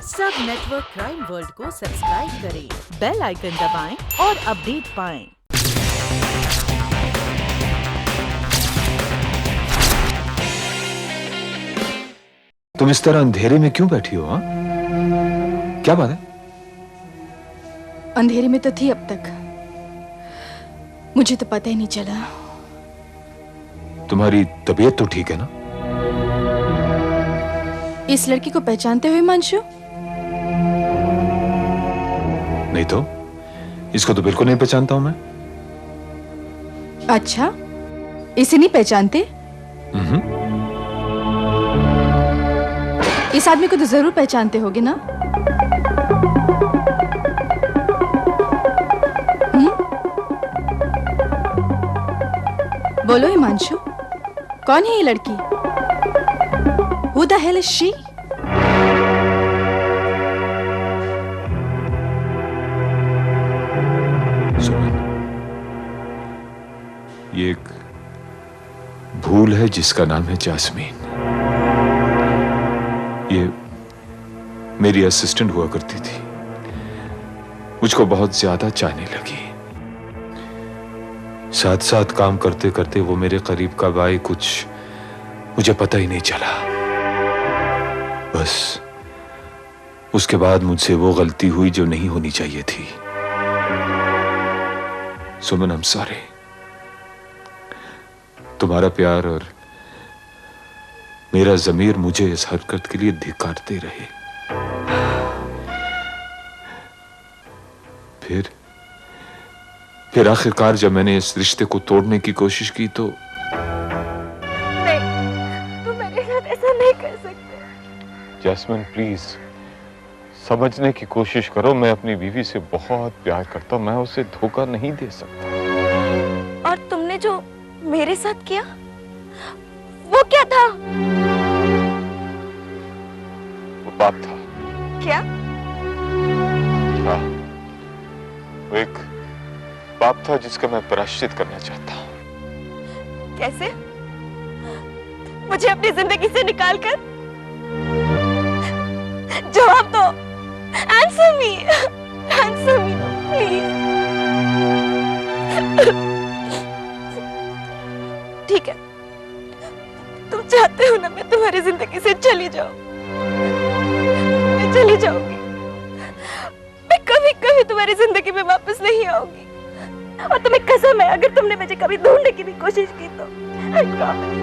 सब network crime world को subscribe करें, बेल आइकन दबाएं और अपडेट पाएं। तुम इस तरह अंधेरे में क्यों बैठी हो? हाँ, क्या बात है? अंधेरे में तो थी अब तक, मुझे तो पता ही नहीं चला। तुम्हारी तबीयत तो ठीक है ना? इस लड़की को पहचानते हुए हिमांशु? नहीं तो इसको तो बिल्कुल नहीं पहचानता हूं मैं। अच्छा, इसे नहीं पहचानते? इस आदमी को तो जरूर पहचानते होगे ना? बोलो हिमांशु, कौन है ये लड़की? Who the hell is she? सुमन, ये एक भूल है जिसका नाम है जास्मीन। ये मेरी असिस्टेंट हुआ करती थी, मुझको बहुत ज्यादा चाहने लगी। साथ साथ काम करते करते वो मेरे करीब कब आई कुछ मुझे पता ही नहीं चला। बस उसके बाद मुझसे वो गलती हुई जो नहीं होनी चाहिए थी। सुमन, I'm sorry। तुम्हारा प्यार और मेरा ज़मीर मुझे इस हरकत के लिए धिक्कारते रहे। फिर आखिरकार जब मैंने इस रिश्ते को तोड़ने की कोशिश की तो नहीं, तुम मेरे साथ ऐसा नहीं कर सकते। जैस्मिन, प्लीज समझने की कोशिश करो। मैं अपनी बीवी से बहुत प्यार करता हूं, मैं उसे धोखा नहीं दे सकता। और तुमने जो मेरे साथ किया वो क्या था? वो पाप था। क्या? हाँ, वो एक पाप था जिसका मैं प्रायश्चित करना चाहता हूं। कैसे? मुझे अपनी जिंदगी से निकालकर? जवाब दो। Answer me, please. ठीक है, तुम चाहते हो ना मैं तुम्हारी जिंदगी से चली जाऊं? मैं चली जाऊंगी। मैं कभी कभी तुम्हारी जिंदगी में वापस नहीं आऊंगी। और तुम्हें कसम है, अगर तुमने मुझे कभी ढूंढने की भी कोशिश की तो I promise,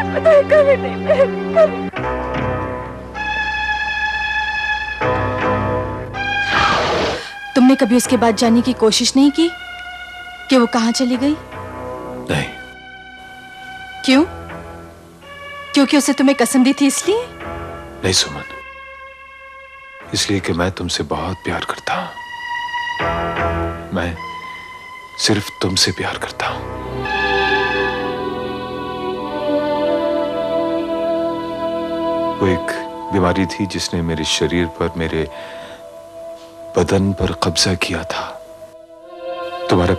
मैं तुम्हें कभी नहीं मिलूंगी। तुमने कभी उसके बाद जानने की कोशिश नहीं की कि वो कहां चली गई? नहीं। क्यों? क्योंकि उसे तुम्हें कसम दी थी इसलिए? नहीं सुमन, इसलिए कि मैं तुमसे बहुत प्यार करता हूं। मैं सिर्फ तुमसे प्यार करता हूं। वो एक बीमारी थी जिसने मेरे शरीर पर, मेरे बदन पर कब्जा किया था। तुम्हारा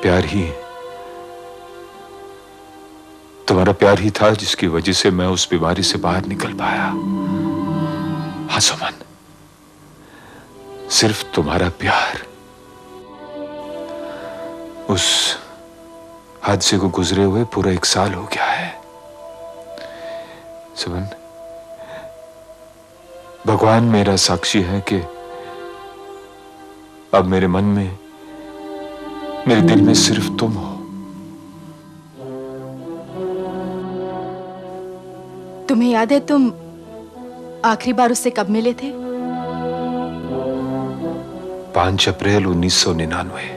प्यार ही था जिसकी वजह से मैं उस बीमारी से बाहर निकल पाया। हाँ सुमन, सिर्फ तुम्हारा प्यार। उस हादसे को गुजरे हुए पूरा 1 साल हो गया है। सुमन, भगवान मेरा साक्षी है कि अब मेरे मन में, मेरे दिल में सिर्फ तुम हो। तुम्हें याद है तुम आखिरी बार उससे कब मिले थे? 5 अप्रैल 1999।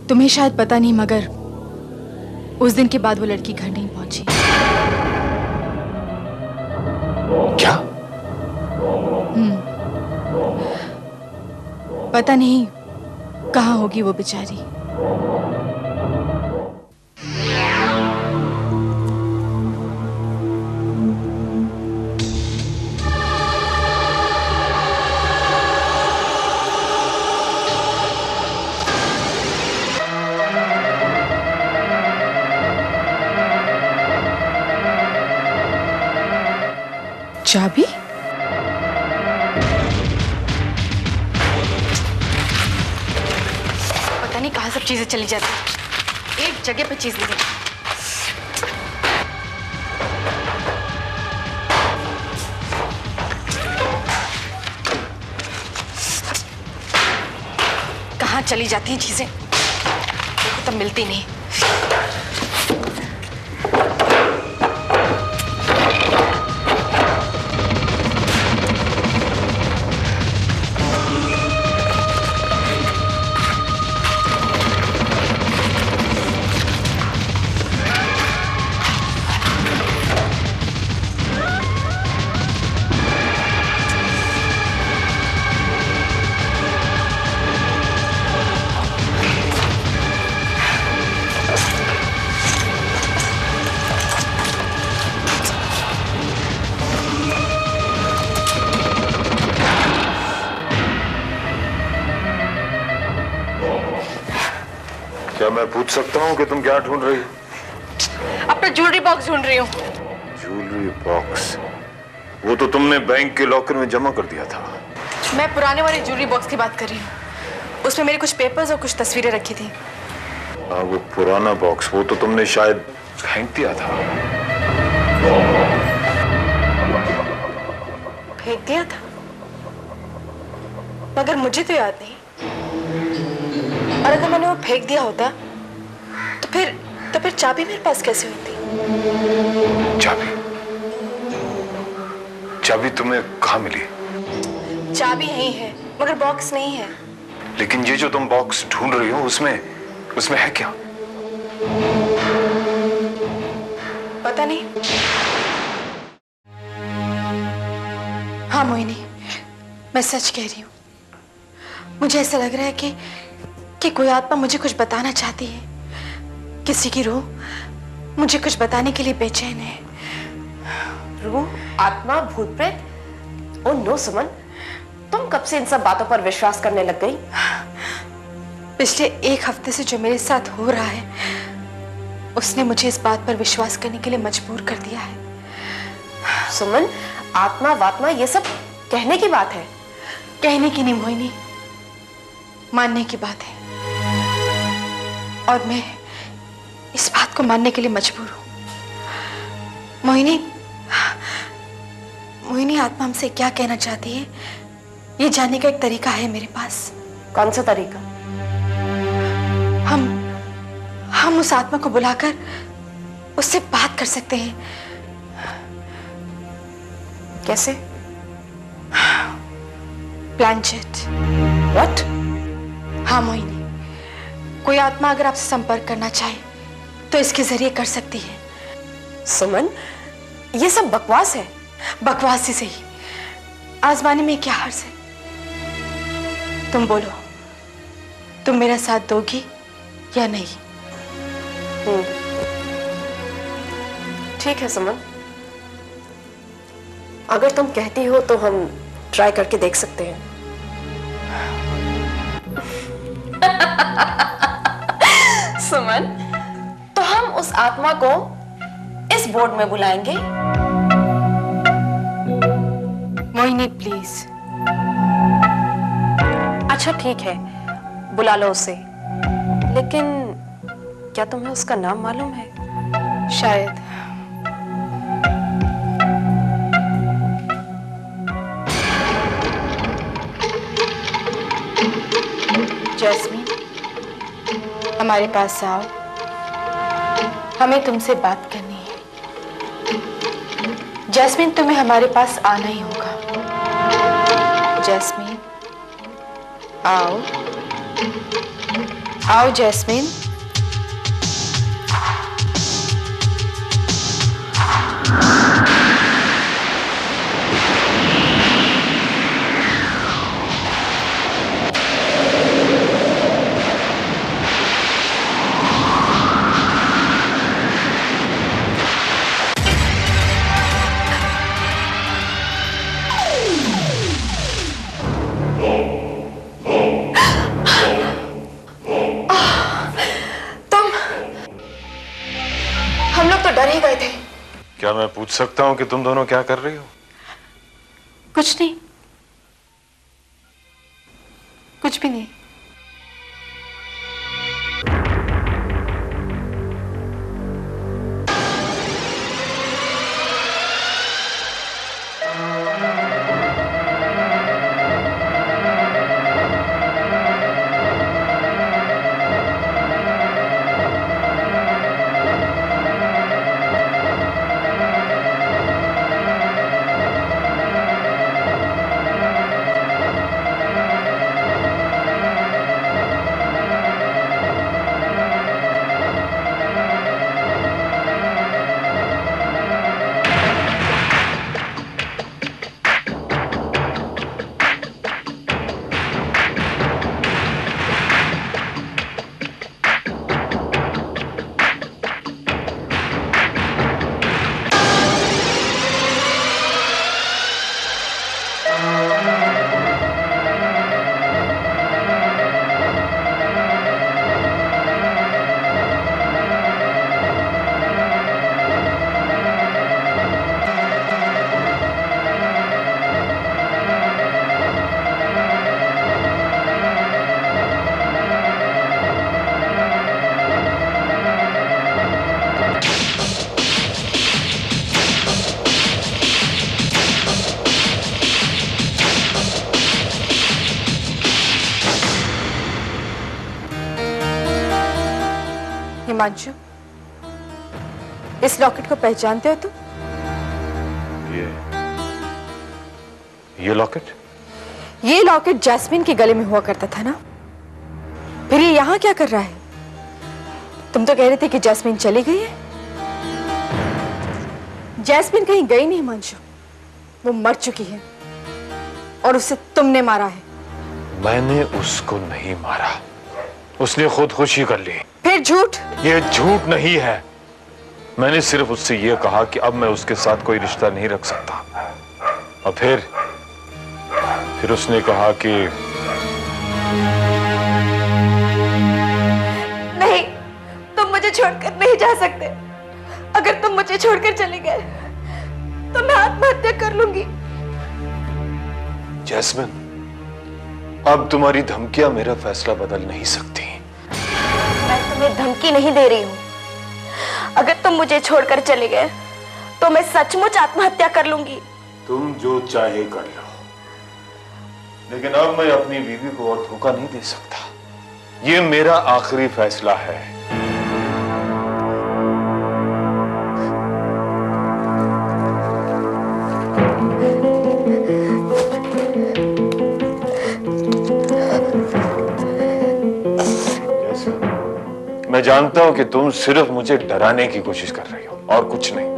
तुम्हें शायद पता नहीं, मगर उस दिन के बाद वो लड़की घर नहीं पहुंची। क्या? पता नहीं कहां होगी वो बेचारी। चाबी? पता नहीं कहाँ सब चीजें चली जाती हैं। एक जगह पे चीज नहीं है। कहाँ चली जाती हैं चीजें, देखो तब मिलती नहीं। क्या मैं पूछ सकता हूँ कि तुम क्या ढूंढ रही हो? अपना ज्वेलरी बॉक्स ढूंढ रही हूँ। Jewellery box? वो तो तुमने बैंक के लॉकर में जमा कर दिया था। मैं पुराने वाले ज्वेलरी बॉक्स की बात कर रही हूँ। उसमें मेरी कुछ पेपर्स और कुछ तस्वीरें रखी थी। हाँ, वो पुराना बॉक्स, वो तो तुमने शायद फेंक दिया था। फेंक दिया था? मगर मुझे तो याद नहीं। और अगर मैंने वो फेंक दिया होता तो फिर चाबी मेरे पास कैसे होती? चाबी तुम्हें कहाँ मिली? चाबी यही है मगर बॉक्स नहीं है। लेकिन ये जो तुम बॉक्स ढूंढ रही हो उसमें है क्या? पता नहीं। हाँ मोहिनी, मैं सच कह रही हूँ। मुझे ऐसा लग रहा है कि कोई आत्मा मुझे कुछ बताना चाहती है। किसी की रूह मुझे कुछ बताने के लिए बेचैन है। रूह, आत्मा, भूत प्रेत? ओ नो सुमन, तुम कब से इन सब बातों पर विश्वास करने लग गई? पिछले एक हफ्ते से जो मेरे साथ हो रहा है उसने मुझे इस बात पर विश्वास करने के लिए मजबूर कर दिया है। सुमन, आत्मा वात्मा ये सब कहने की बात है। कहने की नहीं मोहिनी, मानने की बात है। और मैं इस बात को मानने के लिए मजबूर हूं। मोहिनी आत्मा हमसे क्या कहना चाहती है ये जानने का एक तरीका है मेरे पास। कौन सा तरीका? हम उस आत्मा को बुलाकर उससे बात कर सकते हैं। कैसे? प्लानचेट। व्हाट? हाँ मोहिनी, कोई आत्मा अगर आपसे संपर्क करना चाहे तो इसके जरिए कर सकती है। सुमन, ये सब बकवास है। बकवास ही सही, आजमाने में क्या हर्ज है? तुम बोलो, तुम मेरा साथ दोगी या नहीं? ठीक है सुमन, अगर तुम कहती हो तो हम ट्राई करके देख सकते हैं। सुमन, तो हम उस आत्मा को इस बोर्ड में बुलाएंगे। मोहिनी प्लीज। अच्छा ठीक है, बुला लो उसे। लेकिन क्या तुम्हें उसका नाम मालूम है? शायद। जैस्मीन, हमारे पास आओ, हमें तुमसे बात करनी है। जैस्मीन, तुम्हें हमारे पास आना ही होगा। जैस्मीन, आओ आओ जैस्मीन। डर ही गए थे। क्या मैं पूछ सकता हूँ कि तुम दोनों क्या कर रही हो? कुछ नहीं, कुछ भी नहीं। हिमांशु, इस लॉकेट को पहचानते हो तुम? ये लॉकेट? ये लॉकेट जैस्मिन के गले में हुआ करता था ना? फिर ये यहाँ क्या कर रहा है? तुम तो कह रहे थे कि जैस्मिन चली गई है। जैस्मिन कहीं गई नहीं हिमांशु, वो मर चुकी है और उसे तुमने मारा है। मैंने उसको नहीं मारा, उसने खुदकुशी कर ली। फिर झूठ? ये झूठ नहीं है। मैंने सिर्फ उससे ये कहा कि अब मैं उसके साथ कोई रिश्ता नहीं रख सकता। और फिर उसने कहा कि नहीं, तुम मुझे छोड़कर नहीं जा सकते। अगर तुम मुझे छोड़कर चले गए तो मैं आत्महत्या कर लूंगी। जैस्मिन, अब तुम्हारी धमकियां मेरा फैसला बदल नहीं सकती। मैं तुम्हें धमकी नहीं दे रही हूँ। अगर तुम मुझे छोड़कर चले गए तो मैं सचमुच आत्महत्या कर लूंगी। तुम जो चाहे कर लो, लेकिन अब मैं अपनी बीवी को और धोखा नहीं दे सकता। ये मेरा आखिरी फैसला है। मैं जानता हूं कि तुम सिर्फ मुझे डराने की कोशिश कर रही हो और कुछ नहीं।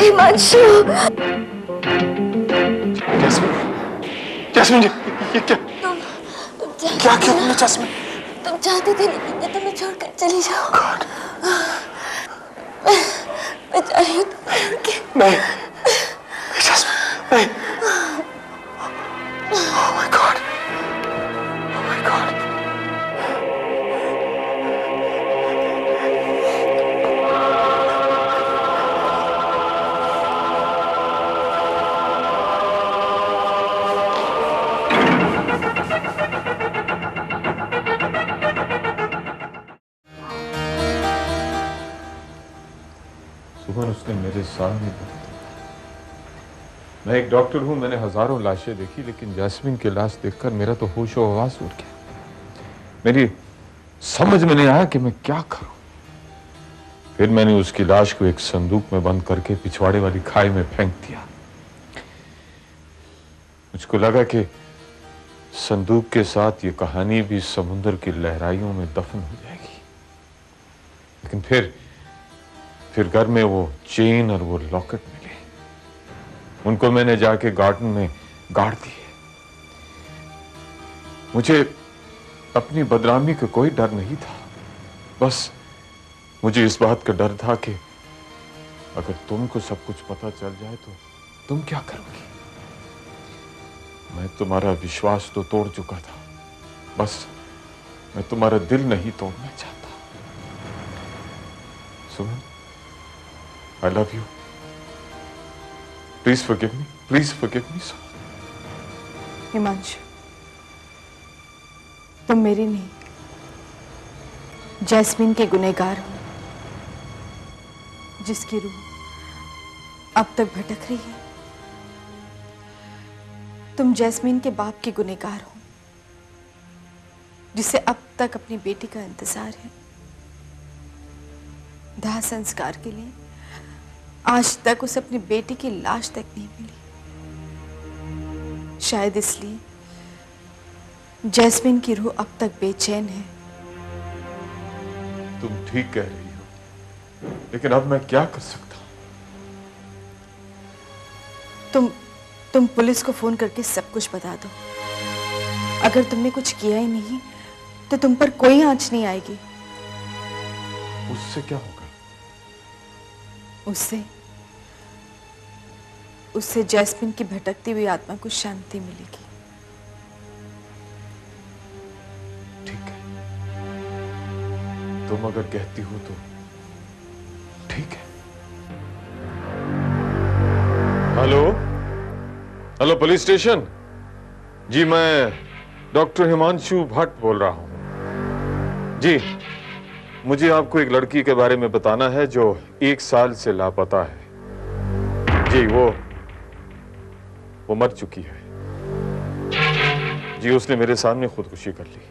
हिमांशु, जैस्मिन, ये क्या? क्या क्यों तुमने जैस्मिन? तुम चाहते थे लेकिन मैं तुम्हें छोड़कर चली जाओ। मैं जा रही हूँ नहीं, जैस्मिन, नहीं। Oh my God. Oh my God. सुबह उसने मेरे सामने, मैं एक डॉक्टर हूं, मैंने हजारों लाशें देखी, लेकिन जैस्मिन की लाश देखकर मेरा तो होश और हवास उड़ गया। मेरी समझ में नहीं आया कि मैं क्या करूं। फिर मैंने उसकी लाश को एक संदूक में बंद करके पिछवाड़े वाली खाई में फेंक दिया। मुझको लगा कि संदूक के साथ ये कहानी भी समुद्र की लहराइयों में दफन हो जाएगी। लेकिन फिर घर में वो चेन और वो लॉकेट मिले। उनको मैंने जाके गार्डन में गाड़ दिए। मुझे अपनी बदनामी का कोई डर नहीं था, बस मुझे इस बात का डर था कि अगर तुमको सब कुछ पता चल जाए तो तुम क्या करोगी। मैं तुम्हारा विश्वास तो तोड़ चुका था, बस मैं तुम्हारा दिल नहीं तोड़ना चाहता। सुमन, I love you. Please forgive me. Please forgive me, Suman. Himanshu, तुम मेरी नहीं, जैस्मीन के गुनहगार हो, जिसकी रूह अब तक भटक रही है। तुम जैस्मीन के बाप के गुनहगार हो, जिसे अब तक अपनी बेटी का इंतजार है। दाह संस्कार के लिए आज तक उसे अपनी बेटी की लाश तक नहीं मिली। शायद इसलिए जैस्मीन की रूह अब तक बेचैन है। तुम ठीक कह रही हो, लेकिन अब मैं क्या कर सकता हूं? तुम पुलिस को फोन करके सब कुछ बता दो। अगर तुमने कुछ किया ही नहीं तो तुम पर कोई आंच नहीं आएगी। उससे क्या होगा? उससे जैस्मीन की भटकती हुई आत्मा को शांति मिलेगी। ठीक है, तुम अगर कहती हो तो ठीक है। हेलो पुलिस स्टेशन जी, मैं डॉक्टर हिमांशु भट्ट बोल रहा हूं जी। मुझे आपको एक लड़की के बारे में बताना है जो 1 साल से लापता है जी। वो मर चुकी है जी। उसने मेरे सामने खुदकुशी कर ली।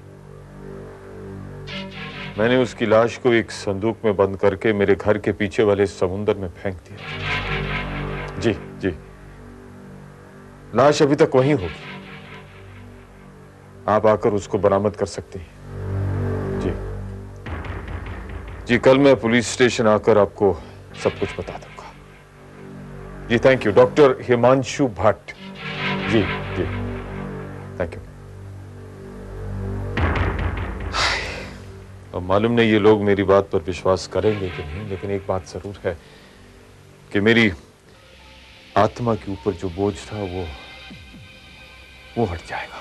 मैंने उसकी लाश को एक संदूक में बंद करके मेरे घर के पीछे वाले समुद्र में फेंक दिया जी। लाश अभी तक वहीं होगी। आप आकर उसको बरामद कर सकते हैं जी। कल मैं पुलिस स्टेशन आकर आपको सब कुछ बता दूंगा जी। Thank you, doctor Himanshu Bhatt ji. Thank you. अब मालूम नहीं ये लोग मेरी बात पर विश्वास करेंगे कि नहीं, लेकिन एक बात जरूर है कि मेरी आत्मा के ऊपर जो बोझ था वो हट जाएगा।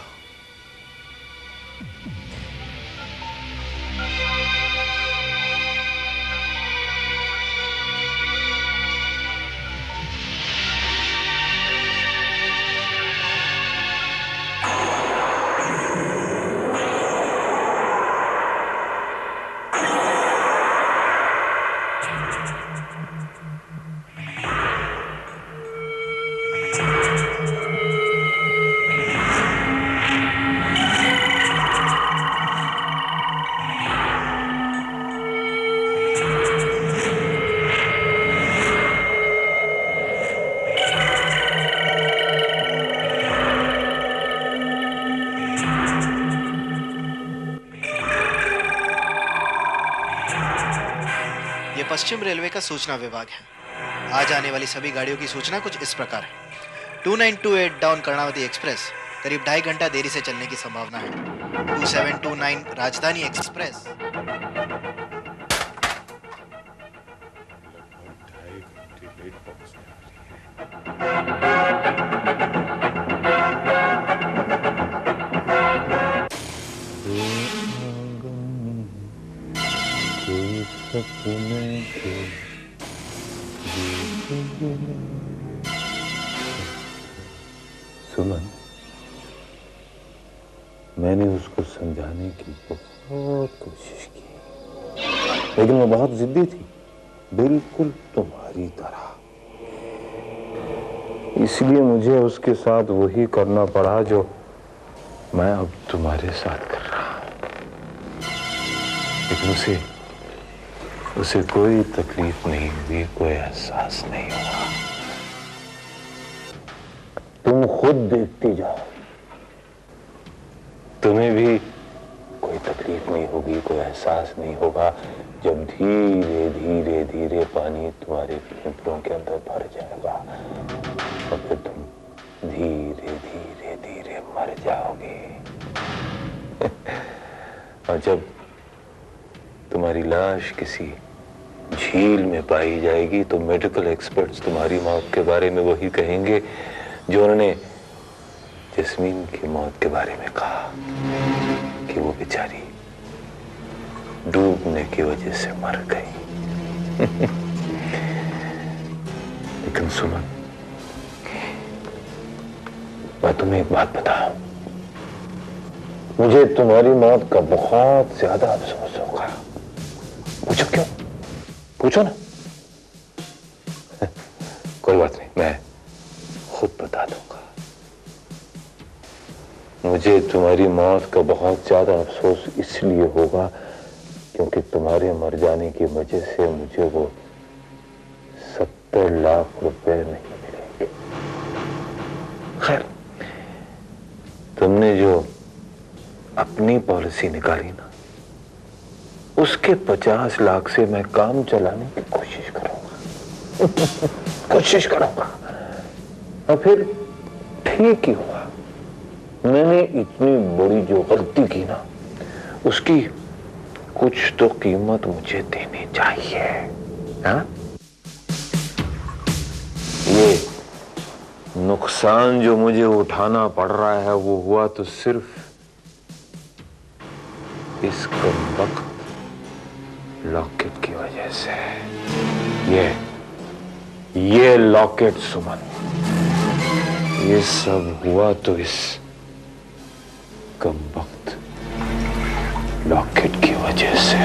पश्चिम रेलवे का सूचना विभाग है। आज आने वाली सभी गाड़ियों की सूचना कुछ इस प्रकार है। 2928 डाउन कर्णावती एक्सप्रेस करीब 2.5 घंटा देरी से चलने की संभावना है। 2729 राजधानी एक्सप्रेस सुमन, मैंने उसको समझाने की बहुत कोशिश की, लेकिन वो बहुत जिद्दी थी, बिल्कुल तुम्हारी तरह। इसलिए मुझे उसके साथ वही करना पड़ा जो मैं अब तुम्हारे साथ कर रहा हूं। लेकिन उसे कोई तकलीफ नहीं हुई, कोई एहसास नहीं हुआ। तुम खुद देखती जाओ, तुम्हें भी कोई तकलीफ नहीं होगी, कोई एहसास नहीं होगा जब धीरे धीरे धीरे पानी तुम्हारे फेफड़ों के अंदर भर जाएगा और फिर तुम धीरे धीरे धीरे मर जाओगे। और जब तुम्हारी लाश किसी झील में पाई जाएगी तो मेडिकल एक्सपर्ट्स तुम्हारी मौत के बारे में वही कहेंगे जो उन्होंने जैस्मीन की मौत के बारे में कहा कि वो बेचारी डूबने की वजह से मर गई। लेकिन सुमन, मैं तुम्हें एक बात बताऊं, मुझे तुम्हारी मौत का बहुत ज्यादा अफसोस होगा। पूछो क्यों? पूछो ना। कोई बात नहीं, मैं खुद बता दूंगा। मुझे तुम्हारी मौत का बहुत ज्यादा अफसोस इसलिए होगा क्योंकि तुम्हारे मर जाने की वजह से मुझे वो 70 लाख रुपए नहीं मिलेंगे। खैर, तुमने जो अपनी पॉलिसी निकाली ना, उसके 50 लाख से मैं काम चलाने की कोशिश करूंगा। कोशिश करूंगा। और फिर ठीक ही हुआ, मैंने इतनी बड़ी जो गलती की ना, उसकी कुछ तो कीमत मुझे देनी चाहिए। हाँ? ये नुकसान जो मुझे उठाना पड़ रहा है वो हुआ तो सिर्फ इस कमबख्त लॉकेट की वजह से। ये लॉकेट सुमन, ये सब हुआ तो इस कमबख्त लॉकेट की वजह से।